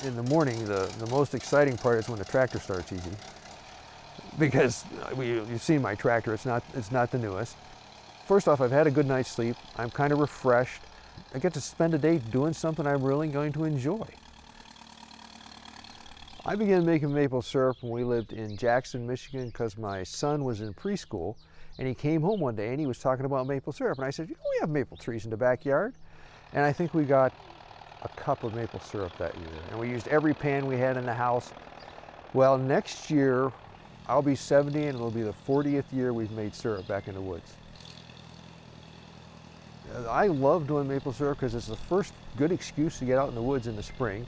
In the morning, the most exciting part is when the tractor starts easy. Because you've seen my tractor, it's not the newest. First off, I've had a good night's sleep. I'm kind of refreshed. I get to spend a day doing something I'm really going to enjoy. I began making maple syrup when we lived in Jackson, Michigan, because my son was in preschool, and he came home one day and he was talking about maple syrup. And I said, we have maple trees in the backyard. And I think we got a cup of maple syrup that year. And we used every pan we had in the house. Well, next year, I'll be 70 and it'll be the 40th year we've made syrup back in the woods. I love doing maple syrup because it's the first good excuse to get out in the woods in the spring.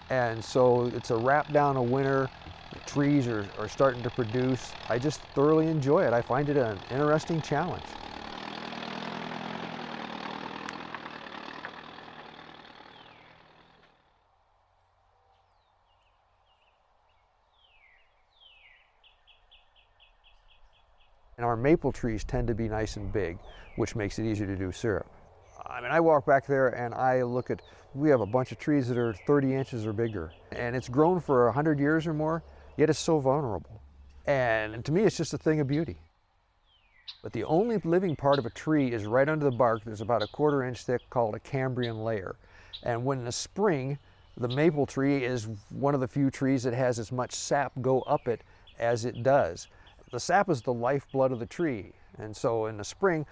And so it's a wrap down of winter. The trees are starting to produce. I just thoroughly enjoy it. I find it an interesting challenge. And our maple trees tend to be nice and big, which makes it easier to do syrup. I mean, I walk back there and I look at, we have a bunch of trees that are 30 inches or bigger, and it's grown for 100 years or more, yet it's so vulnerable. And to me, it's just a thing of beauty. But the only living part of a tree is right under the bark. There's about a 1/4 inch thick, called a Cambrian layer. And when in the spring, the maple tree is one of the few trees that has as much sap go up it as it does. The sap is the lifeblood of the tree. And so in the spring,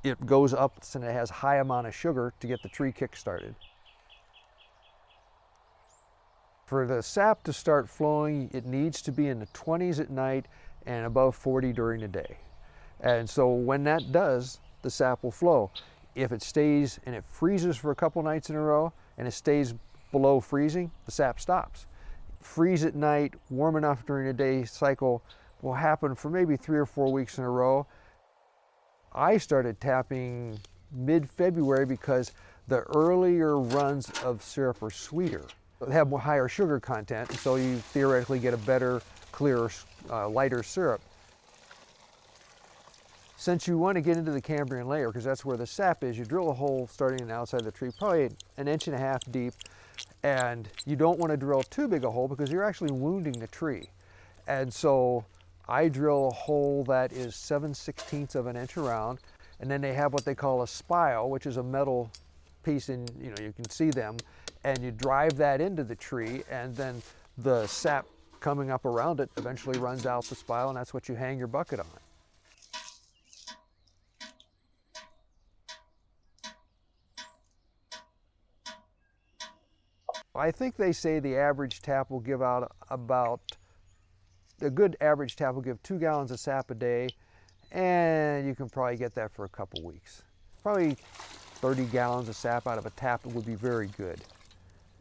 it goes up and it has high amount of sugar to get the tree kick-started. For the sap to start flowing, it needs to be in the 20s at night and above 40 during the day. And so when that does, the sap will flow. If it stays and it freezes for a couple nights in a row and it stays below freezing, the sap stops. Freeze at night, warm enough during the day cycle will happen for maybe 3 or 4 weeks in a row. I started tapping mid-February because the earlier runs of syrup are sweeter. They have more higher sugar content, and so you theoretically get a better, clearer, lighter syrup. Since you want to get into the Cambrian layer, because that's where the sap is, you drill a hole starting on the outside of the tree, probably 1.5 inches deep, and you don't want to drill too big a hole because you're actually wounding the tree. And so I drill a hole that is 7/16 of an inch around, and then they have what they call a spile, which is a metal piece, and you can see them, and you drive that into the tree, and then the sap coming up around it eventually runs out the spile, and that's what you hang your bucket on. I think they say the average tap will give out a good average tap will give 2 gallons of sap a day, and you can probably get that for a couple weeks. Probably 30 gallons of sap out of a tap would be very good.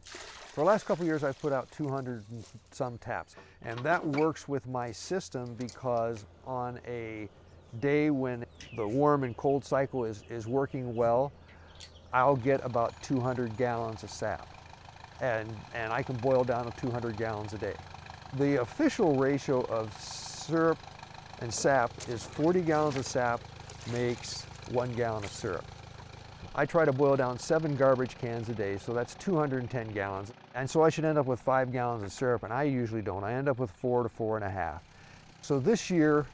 For the last couple of years, I've put out 200 and some taps, and that works with my system because on a day when the warm and cold cycle is working well, I'll get about 200 gallons of sap, and I can boil down to 200 gallons a day. The official ratio of syrup and sap is 40 gallons of sap makes 1 gallon of syrup. I try to boil down 7 garbage cans a day, so that's 210 gallons. And so I should end up with 5 gallons of syrup, and I usually don't. I end up with 4 to 4.5. So this year,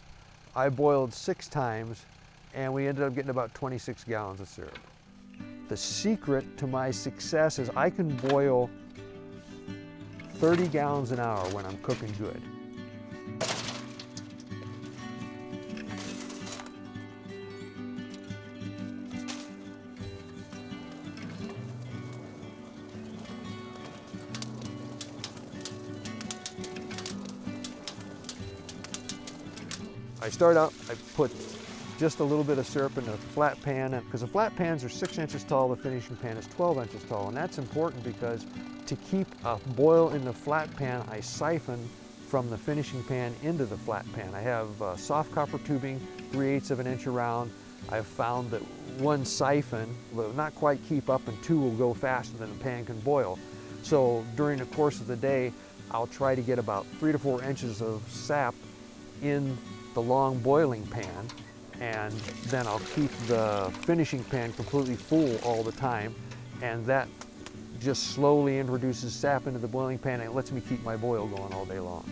I boiled 6 times, and we ended up getting about 26 gallons of syrup. The secret to my success is I can boil 30 gallons an hour when I'm cooking good. I start out, I put just a little bit of syrup in a flat pan, because the flat pans are 6 inches tall, the finishing pan is 12 inches tall, and that's important because to keep a boil in the flat pan, I siphon from the finishing pan into the flat pan. I have soft copper tubing, 3/8 of an inch around. I've found that one siphon will not quite keep up, and 2 will go faster than the pan can boil. So during the course of the day, I'll try to get about 3 to 4 inches of sap in the long boiling pan, and then I'll keep the finishing pan completely full all the time, and that just slowly introduces sap into the boiling pan, and it lets me keep my boil going all day long.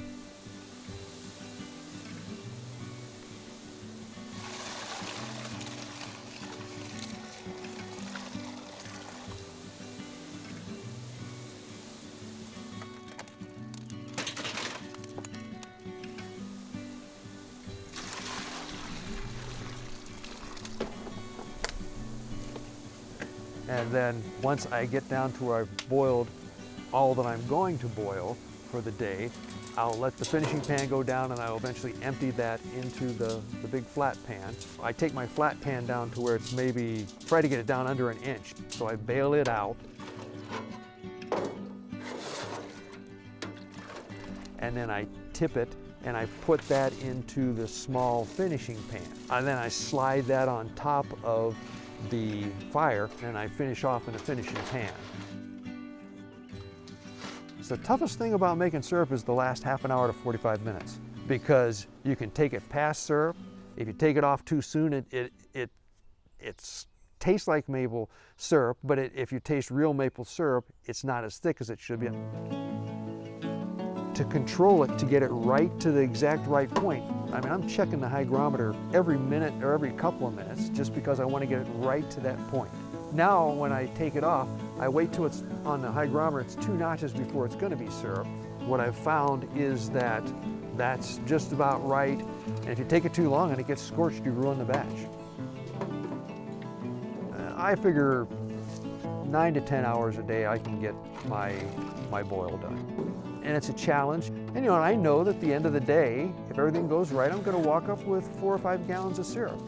And then once I get down to where I've boiled all that I'm going to boil for the day, I'll let the finishing pan go down, and I'll eventually empty that into the big flat pan. I take my flat pan down to where it's maybe, try to get it down under an inch. So I bail it out. And then I tip it, and I put that into the small finishing pan. And then I slide that on top of the fire, and I finish off in a finishing pan. So the toughest thing about making syrup is the last half an hour to 45 minutes, because you can take it past syrup. If you take it off too soon, it tastes like maple syrup, but if you taste real maple syrup, it's not as thick as it should be. To control it, to get it right to the exact right point, I mean, I'm checking the hygrometer every minute or every couple of minutes just because I want to get it right to that point. Now, when I take it off, I wait till it's on the hygrometer, it's 2 notches before it's going to be syrup. What I've found is that that's just about right, and if you take it too long and it gets scorched, you ruin the batch. I figure 9 to 10 hours a day I can get my boil done. And it's a challenge. And you know, I know that at the end of the day, if everything goes right, I'm going to walk up with 4 or 5 gallons of syrup.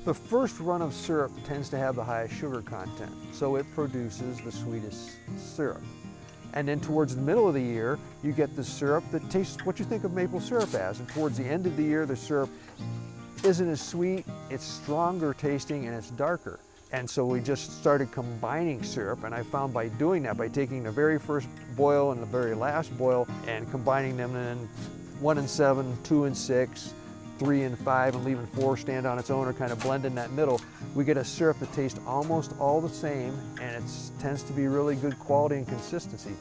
The first run of syrup tends to have the highest sugar content, so it produces the sweetest syrup. And then towards the middle of the year, you get the syrup that tastes what you think of maple syrup as. And towards the end of the year, the syrup isn't as sweet, it's stronger tasting, and it's darker. And so we just started combining syrup, and I found by doing that, by taking the very first boil and the very last boil and combining them in 1 and 7, 2 and 6, 3 and 5, and leaving 4 stand on its own, or kind of blend in that middle, we get a syrup that tastes almost all the same, and it tends to be really good quality and consistency.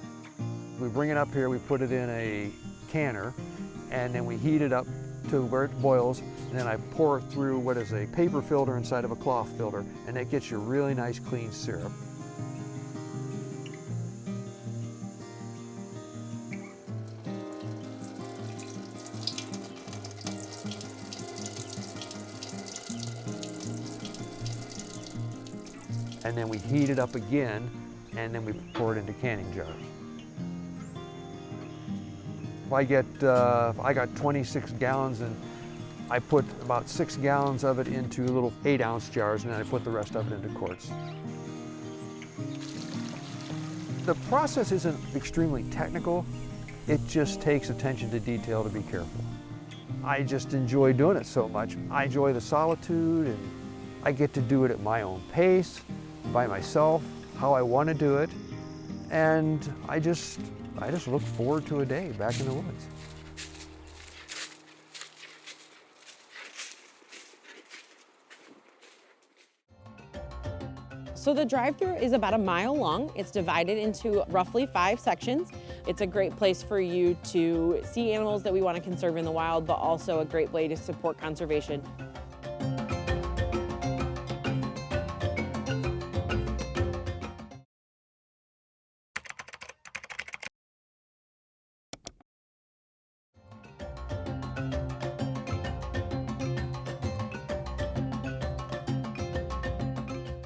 We bring it up here, we put it in a canner, and then we heat it up to where it boils, and then I pour it through what is a paper filter inside of a cloth filter, and that gets you really nice clean syrup. And then we heat it up again, and then we pour it into canning jars. If I got 26 gallons, and I put about 6 gallons of it into little 8-ounce jars, and then I put the rest of it into quarts. The process isn't extremely technical. It just takes attention to detail to be careful. I just enjoy doing it so much. I enjoy the solitude, and I get to do it at my own pace, by myself, how I want to do it, and I just look forward to a day back in the woods. So the drive-thru is about a mile long. It's divided into roughly 5 sections. It's a great place for you to see animals that we want to conserve in the wild, but also a great way to support conservation.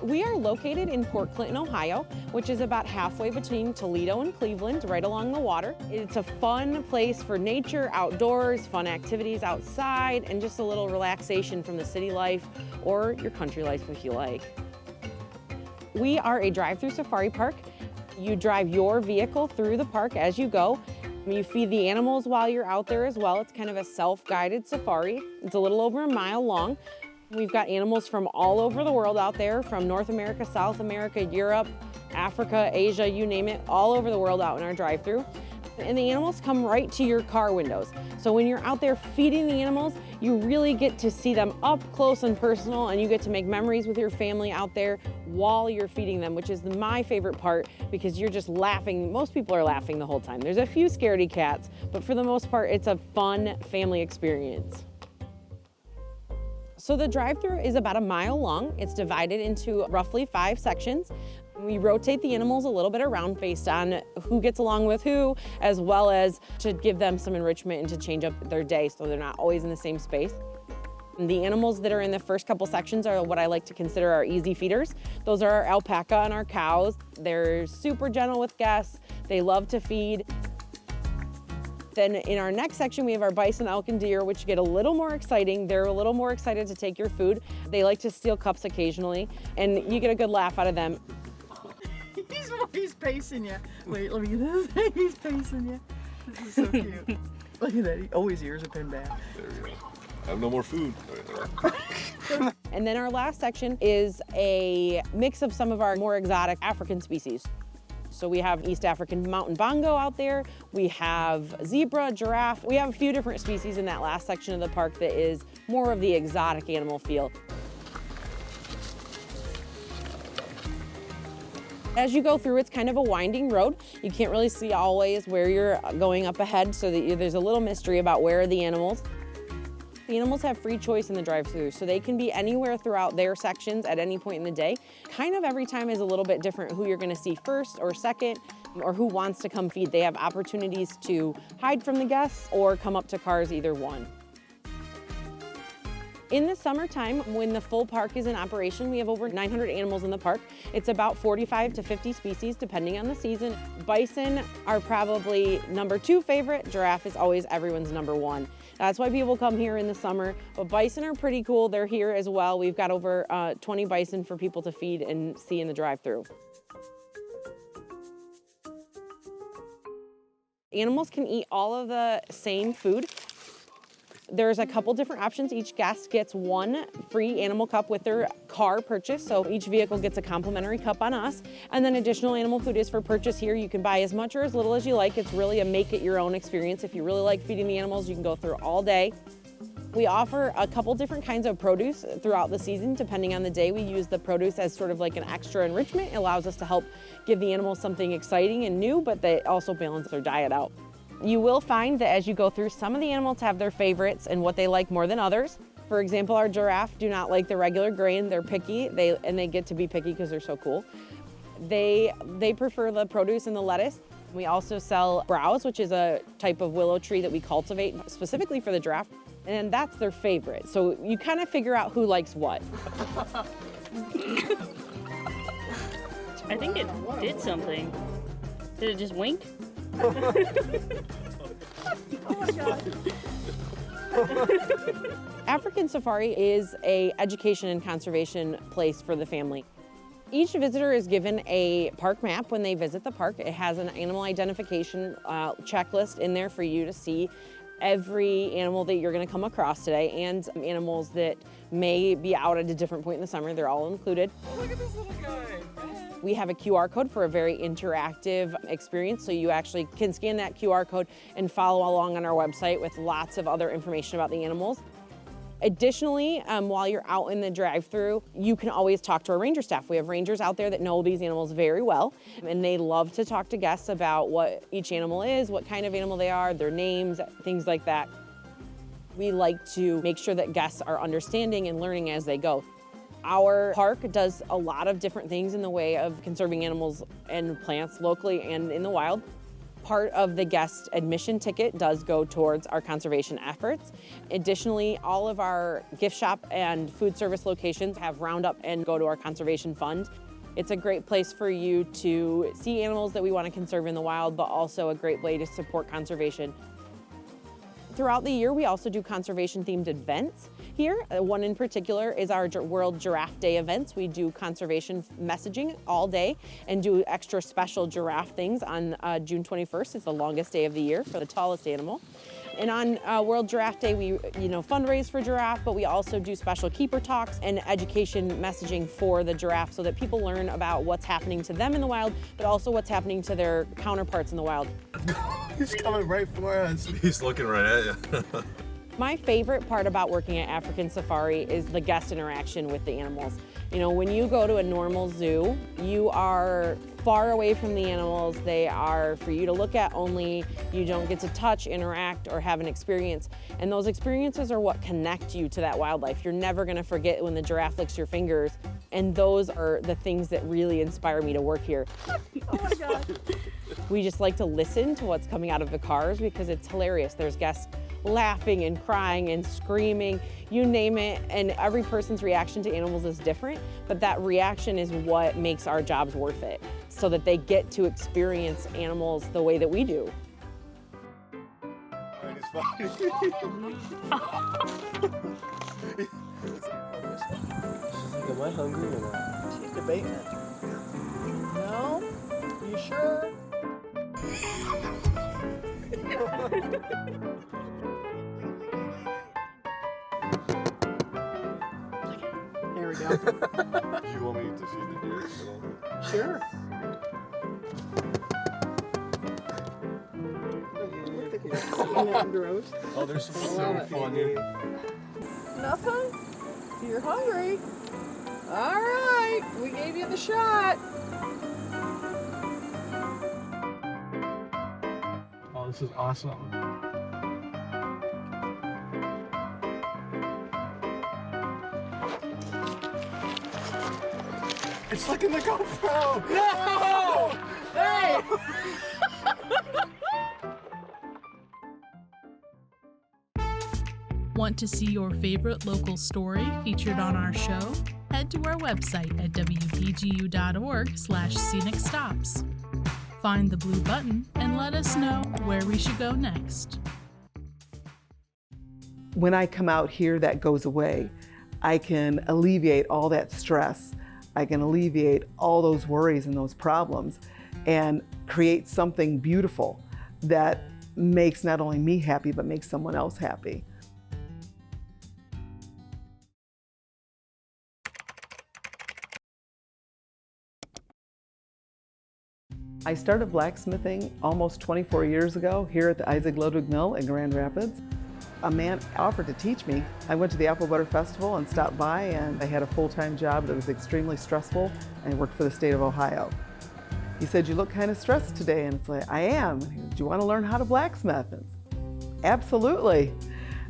We are located in Port Clinton, Ohio, which is about halfway between Toledo and Cleveland, right along the water. It's a fun place for nature, outdoors, fun activities outside, and just a little relaxation from the city life or your country life if you like. We are a drive-through safari park. You drive your vehicle through the park as you go. You feed the animals while you're out there as well. It's kind of a self-guided safari. It's a little over a mile long. We've got animals from all over the world out there, from North America, South America, Europe, Africa, Asia, you name it, all over the world out in our drive-thru. And the animals come right to your car windows. So when you're out there feeding the animals, you really get to see them up close and personal, and you get to make memories with your family out there while you're feeding them, which is my favorite part, because you're just laughing. Most people are laughing the whole time. There's a few scaredy cats, but for the most part, it's a fun family experience. So the drive-thru is about 1 mile long. It's divided into roughly 5 sections. We rotate the animals a little bit around based on who gets along with who, as well as to give them some enrichment and to change up their day so they're not always in the same space. And the animals that are in the first couple sections are what I like to consider our easy feeders. Those are our alpaca and our cows. They're super gentle with guests. They love to feed. Then in our next section, we have our bison, elk, and deer, which get a little more exciting. They're a little more excited to take your food. They like to steal cups occasionally, and you get a good laugh out of them. He's pacing you. Wait, let me get this. He's pacing you. This is so cute. Look at that. Oh, his ears are pinned back. There we go. I have no more food. And then our last section is a mix of some of our more exotic African species. So we have East African mountain bongo out there. We have zebra, giraffe. We have a few different species in that last section of the park that is more of the exotic animal feel. As you go through, it's kind of a winding road. You can't really see always where you're going up ahead, so that there's a little mystery about where are the animals. The animals have free choice in the drive-thru, so they can be anywhere throughout their sections at any point in the day. Kind of every time is a little bit different who you're gonna see first or second, or who wants to come feed. They have opportunities to hide from the guests or come up to cars, either one. In the summertime, when the full park is in operation, we have over 900 animals in the park. It's about 45 to 50 species, depending on the season. Bison are probably #2 favorite. Giraffe is always everyone's #1. That's why people come here in the summer. But bison are pretty cool. They're here as well. We've got over 20 bison for people to feed and see in the drive-thru. Animals can eat all of the same food. There's a couple different options. Each guest gets 1 free animal cup with their car purchase, so each vehicle gets a complimentary cup on us. And then additional animal food is for purchase here. You can buy as much or as little as you like. It's really a make-it-your-own experience. If you really like feeding the animals, you can go through all day. We offer a couple different kinds of produce throughout the season. Depending on the day, we use the produce as sort of like an extra enrichment. It allows us to help give the animals something exciting and new, but they also balance their diet out. You will find that as you go through, some of the animals have their favorites and what they like more than others. For example, our giraffe do not like the regular grain. They're picky, and they get to be picky because they're so cool. They prefer the produce and the lettuce. We also sell browse, which is a type of willow tree that we cultivate specifically for the giraffe, and that's their favorite. So you kind of figure out who likes what. I think it did something. Did it just wink? Oh my God. African Safari is an education and conservation place for the family. Each visitor is given a park map when they visit the park. It has an animal identification checklist in there for you to see every animal that you're going to come across today, and animals that may be out at a different point in the summer. They're all included. Oh, look at this little guy. We have a QR code for a very interactive experience, so you actually can scan that QR code and follow along on our website with lots of other information about the animals. Additionally, while you're out in the drive-thru, you can always talk to our ranger staff. We have rangers out there that know these animals very well, and they love to talk to guests about what each animal is, what kind of animal they are, their names, things like that. We like to make sure that guests are understanding and learning as they go. Our park does a lot of different things in the way of conserving animals and plants locally and in the wild. Part of the guest admission ticket does go towards our conservation efforts. Additionally, all of our gift shop and food service locations have roundup and go to our conservation fund. It's a great place for you to see animals that we want to conserve in the wild, but also a great way to support conservation. Throughout the year, we also do conservation-themed events here. One in particular is our World Giraffe Day events. We do conservation messaging all day and do extra special giraffe things on June 21st. It's the longest day of the year for the tallest animal. And on World Giraffe Day, we fundraise for giraffe, but we also do special keeper talks and education messaging for the giraffe so that people learn about what's happening to them in the wild, but also what's happening to their counterparts in the wild. He's coming right for us. He's looking right at you. My favorite part about working at African Safari is the guest interaction with the animals. When you go to a normal zoo, you are far away from the animals. They are for you to look at only. You don't get to touch, interact, or have an experience. And those experiences are what connect you to that wildlife. You're never gonna forget when the giraffe licks your fingers. And those are the things that really inspire me to work here. Oh my God. We just like to listen to what's coming out of the cars because it's hilarious. There's guests laughing and crying and screaming, you name it, and every person's reaction to animals is different, but that reaction is what makes our jobs worth it, so that they get to experience animals the way that we do. Am I hungry or not? She's debating it. No? You sure? Here we go. Do you want me to feed the deer? Sure. Gross. Oh, there's some so funny. Nothing? You're hungry. All right, we gave you the shot. Oh, this is awesome. It's like in the GoPro. No! Hey! Want to see your favorite local story featured on our show? Head to our website at WBGU.org/Scenic Stops. Find the blue button and let us know where we should go next. When I come out here, that goes away. I can alleviate all that stress. I can alleviate all those worries and those problems and create something beautiful that makes not only me happy, but makes someone else happy. I started blacksmithing almost 24 years ago here at the Ludwig Mill in Grand Rapids. A man offered to teach me. I went to the Apple Butter Festival and stopped by, and I had a full-time job that was extremely stressful, and I worked for the state of Ohio. He said, "You look kind of stressed today," and it's like, "I am." And he said, "Do you want to learn how to blacksmith?" And absolutely.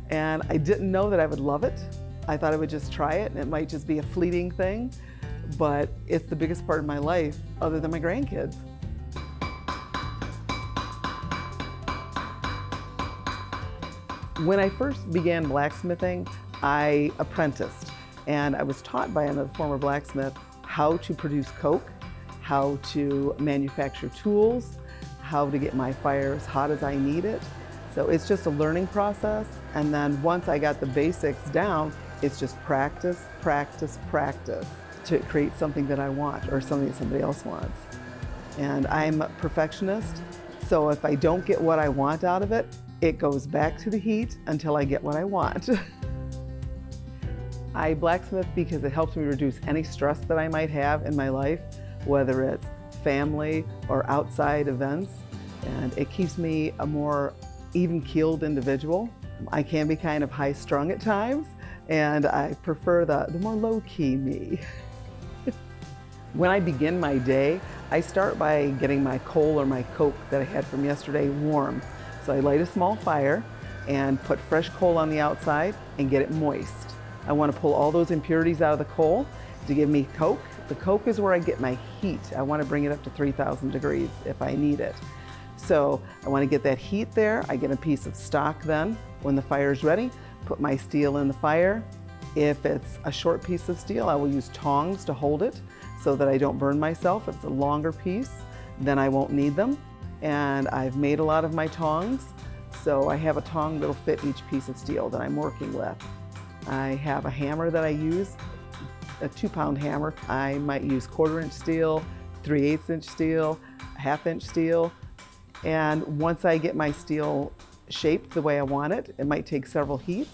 And I didn't know that I would love it. I thought I would just try it, and it might just be a fleeting thing, but it's the biggest part of my life other than my grandkids. When I first began blacksmithing, I apprenticed, and I was taught by another former blacksmith how to produce coke, how to manufacture tools, how to get my fire as hot as I need it. So it's just a learning process, and then once I got the basics down, it's just practice, practice, practice to create something that I want or something that somebody else wants. And I'm a perfectionist, so if I don't get what I want out of it, it goes back to the heat until I get what I want. I blacksmith because it helps me reduce any stress that I might have in my life, whether it's family or outside events, and it keeps me a more even-keeled individual. I can be kind of high-strung at times, and I prefer the more low-key me. When I begin my day, I start by getting my coal or my coke that I had from yesterday warm. So I light a small fire and put fresh coal on the outside and get it moist. I want to pull all those impurities out of the coal to give me coke. The coke is where I get my heat. I want to bring it up to 3,000 degrees if I need it. So I want to get that heat there. I get a piece of stock then. When the fire is ready, put my steel in the fire. If it's a short piece of steel, I will use tongs to hold it so that I don't burn myself. If it's a longer piece, then I won't need them. And I've made a lot of my tongs, so I have a tong that'll fit each piece of steel that I'm working with. I have a hammer that I use, a 2-pound hammer. I might use 1/4-inch steel, 3/8 inch steel, 1/2 inch steel. And once I get my steel shaped the way I want it. It might take several heats.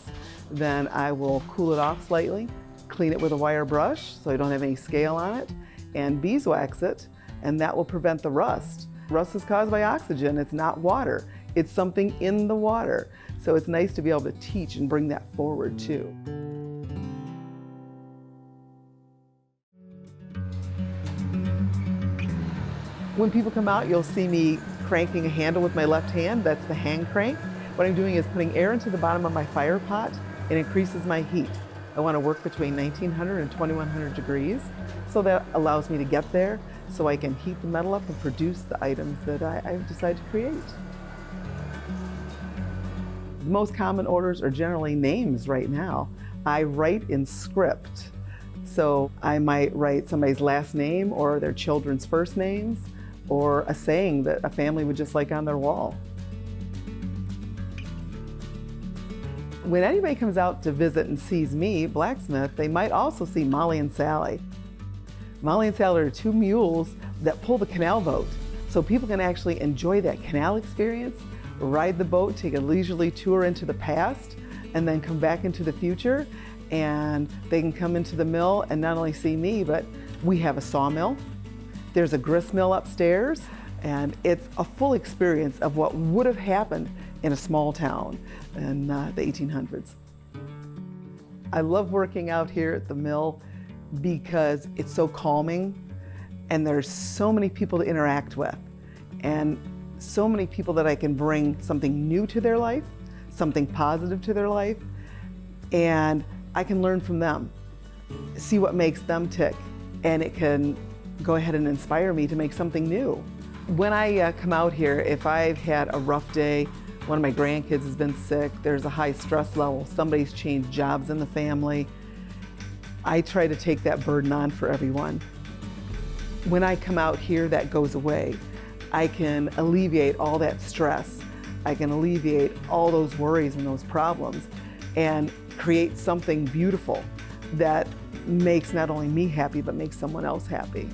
Then I will cool it off slightly, clean it with a wire brush so I don't have any scale on it, and beeswax it, and that will prevent the rust. Rust is caused by oxygen, it's not water. It's something in the water. So it's nice to be able to teach and bring that forward too. When people come out, you'll see me cranking a handle with my left hand. That's the hand crank. What I'm doing is putting air into the bottom of my fire pot. It increases my heat. I want to work between 1900 and 2100 degrees. So that allows me to get there so I can heat the metal up and produce the items that I've decided to create. The most common orders are generally names right now. I write in script. So I might write somebody's last name or their children's first names, or a saying that a family would just like on their wall. When anybody comes out to visit and sees me, blacksmith, they might also see Molly and Sally. Molly and Sally are two mules that pull the canal boat. So people can actually enjoy that canal experience, ride the boat, take a leisurely tour into the past, and then come back into the future. And they can come into the mill and not only see me, but we have a sawmill. There's a grist mill upstairs, and it's a full experience of what would have happened in a small town in the 1800s. I love working out here at the mill because it's so calming, and there's so many people to interact with, and so many people that I can bring something new to their life, something positive to their life, and I can learn from them, see what makes them tick, and it can go ahead and inspire me to make something new. When I come out here, if I've had a rough day, one of my grandkids has been sick, there's a high stress level, somebody's changed jobs in the family, I try to take that burden on for everyone. When I come out here, that goes away. I can alleviate all that stress. I can alleviate all those worries and those problems and create something beautiful that makes not only me happy, but makes someone else happy.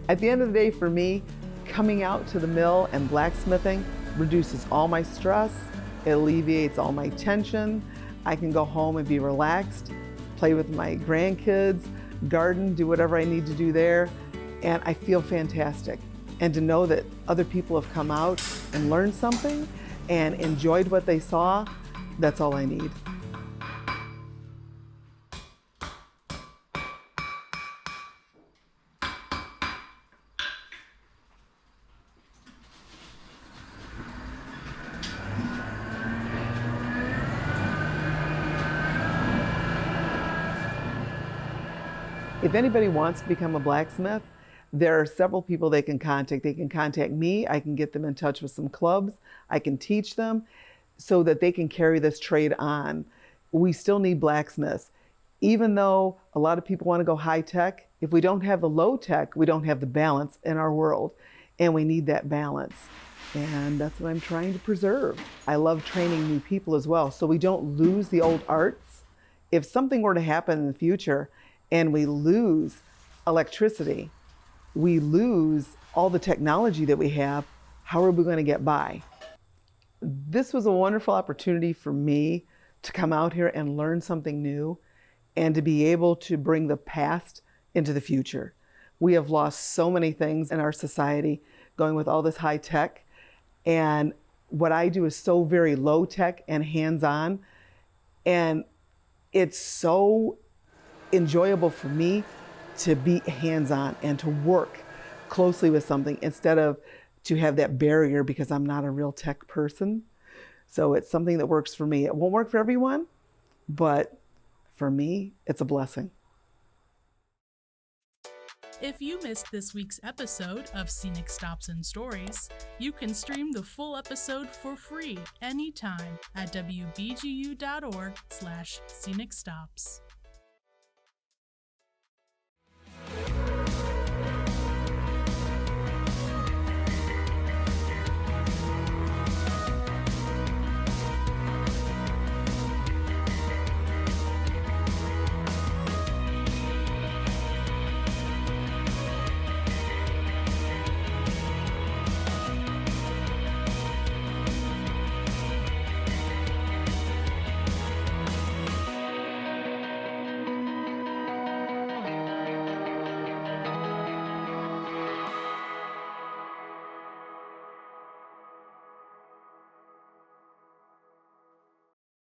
At the end of the day, for me, coming out to the mill and blacksmithing reduces all my stress, it alleviates all my tension. I can go home and be relaxed, play with my grandkids, garden, do whatever I need to do there, and I feel fantastic. And to know that other people have come out and learned something and enjoyed what they saw, that's all I need. If anybody wants to become a blacksmith, there are several people they can contact. They can contact me. I can get them in touch with some clubs. I can teach them so that they can carry this trade on. We still need blacksmiths. Even though a lot of people want to go high tech, if we don't have the low tech, we don't have the balance in our world. And we need that balance. And that's what I'm trying to preserve. I love training new people as well, so we don't lose the old arts. If something were to happen in the future and we lose electricity, we lose all the technology that we have, how are we going to get by? This was a wonderful opportunity for me to come out here and learn something new and to be able to bring the past into the future. We have lost so many things in our society going with all this high tech, and what I do is so very low tech and hands-on, and it's so enjoyable for me to be hands-on and to work closely with something instead of to have that barrier because I'm not a real tech person. So it's something that works for me. It won't work for everyone, but for me, it's a blessing. If you missed this week's episode of Scenic Stops and Stories, you can stream the full episode for free anytime at WBGU.org/Scenic Stops.